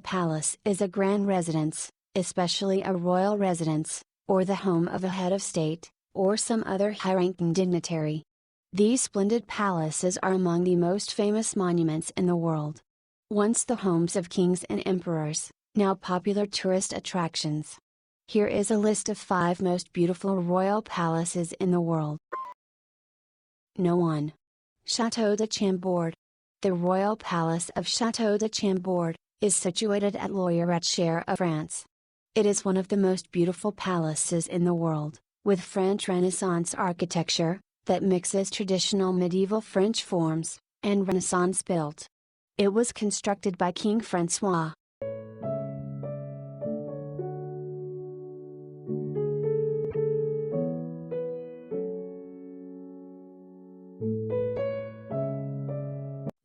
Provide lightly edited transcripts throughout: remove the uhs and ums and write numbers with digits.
palace is a grand residence, especially a royal residence, or the home of a head of state, or some other high-ranking dignitary. These splendid palaces are among the most famous monuments in the world. Once the homes of kings and emperors, now popular tourist attractions. Here is a list of 5 most beautiful royal palaces in the world. No. 1. Chateau de Chambord. The Royal Palace of Chateau de Chambord is situated at Loir-et-Cher of France. It is one of the most beautiful palaces in the world, with French Renaissance architecture that mixes traditional medieval French forms and Renaissance built. It was constructed by King Francois.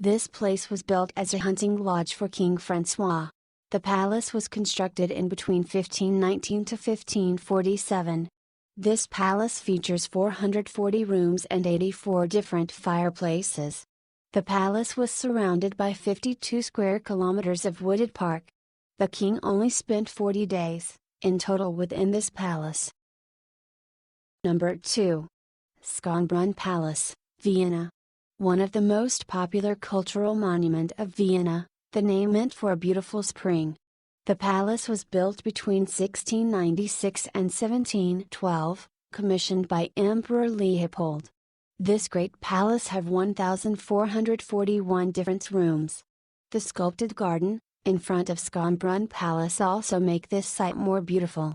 This place was built as a hunting lodge for King Francois. The palace was constructed in between 1519 to 1547. This palace features 440 rooms and 84 different fireplaces. The palace was surrounded by 52 square kilometers of wooded park. The king only spent 40 days, in total within this palace. Number 2. Schonbrunn Palace, Vienna. One of the most popular cultural monument of Vienna, the name meant for a beautiful spring. The palace was built between 1696 and 1712, commissioned by Emperor Leopold. This great palace had 1,441 different rooms. The sculpted garden, in front of Schonbrunn Palace also make this site more beautiful.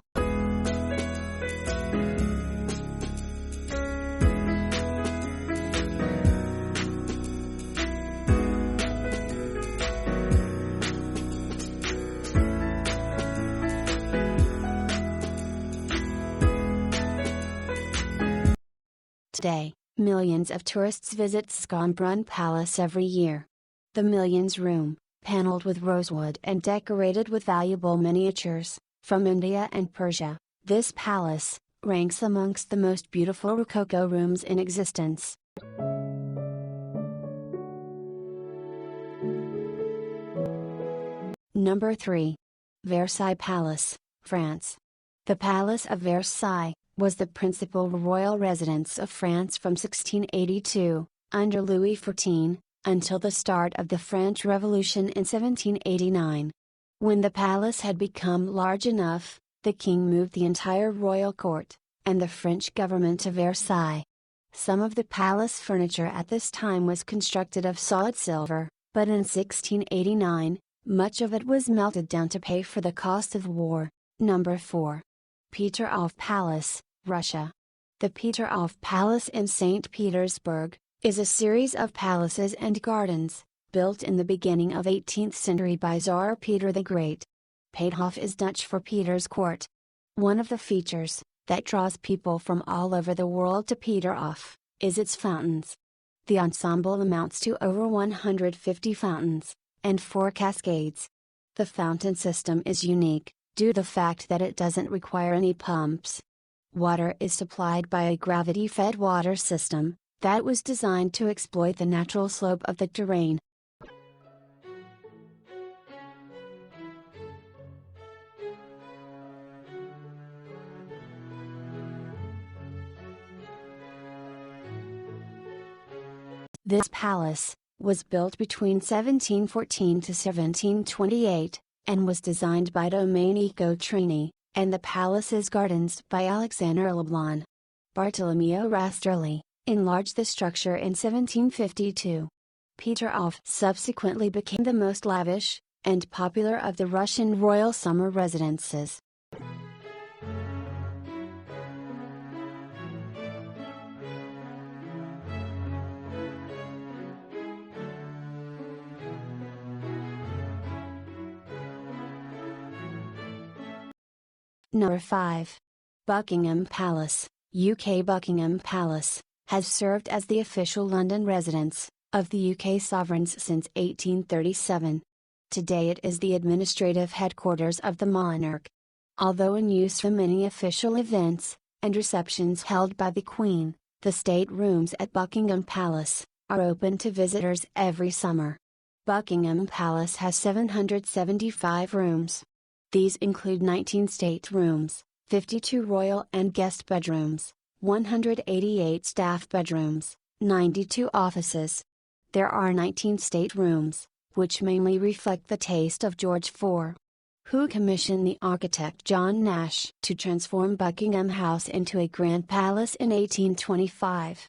Today, millions of tourists visit Schonbrunn Palace every year. The Millions Room, paneled with rosewood and decorated with valuable miniatures, from India and Persia, this palace ranks amongst the most beautiful Rococo rooms in existence. Number 3. Versailles Palace, France. The Palace of Versailles was the principal royal residence of France from 1682, under Louis XIV, until the start of the French Revolution in 1789. When the palace had become large enough, the king moved the entire royal court, and the French government to Versailles. Some of the palace furniture at this time was constructed of solid silver, but in 1689, much of it was melted down to pay for the cost of war. Number 4. Peterhof Palace, Russia. The Peterhof Palace in St. Petersburg is a series of palaces and gardens, built in the beginning of 18th century by Tsar Peter the Great. Peterhof is Dutch for Peter's Court. One of the features that draws people from all over the world to Peterhof is its fountains. The ensemble amounts to over 150 fountains and 4 cascades. The fountain system is unique, due to the fact that it doesn't require any pumps. Water is supplied by a gravity-fed water system that was designed to exploit the natural slope of the terrain. This palace was built between 1714 to 1728, and was designed by Domenico Trini, and the palace's gardens by Alexander Leblon. Bartolomeo Rastrelli enlarged the structure in 1752. Peterhof subsequently became the most lavish and popular of the Russian royal summer residences. Number 5. Buckingham Palace, UK. Buckingham Palace has served as the official London residence of the UK sovereigns since 1837. Today it is the administrative headquarters of the monarch. Although in use for many official events and receptions held by the Queen, the state rooms at Buckingham Palace are open to visitors every summer. Buckingham Palace has 775 rooms. These include 19 state rooms, 52 royal and guest bedrooms, 188 staff bedrooms, 92 offices. There are 19 state rooms, which mainly reflect the taste of George IV, who commissioned the architect John Nash to transform Buckingham House into a grand palace in 1825.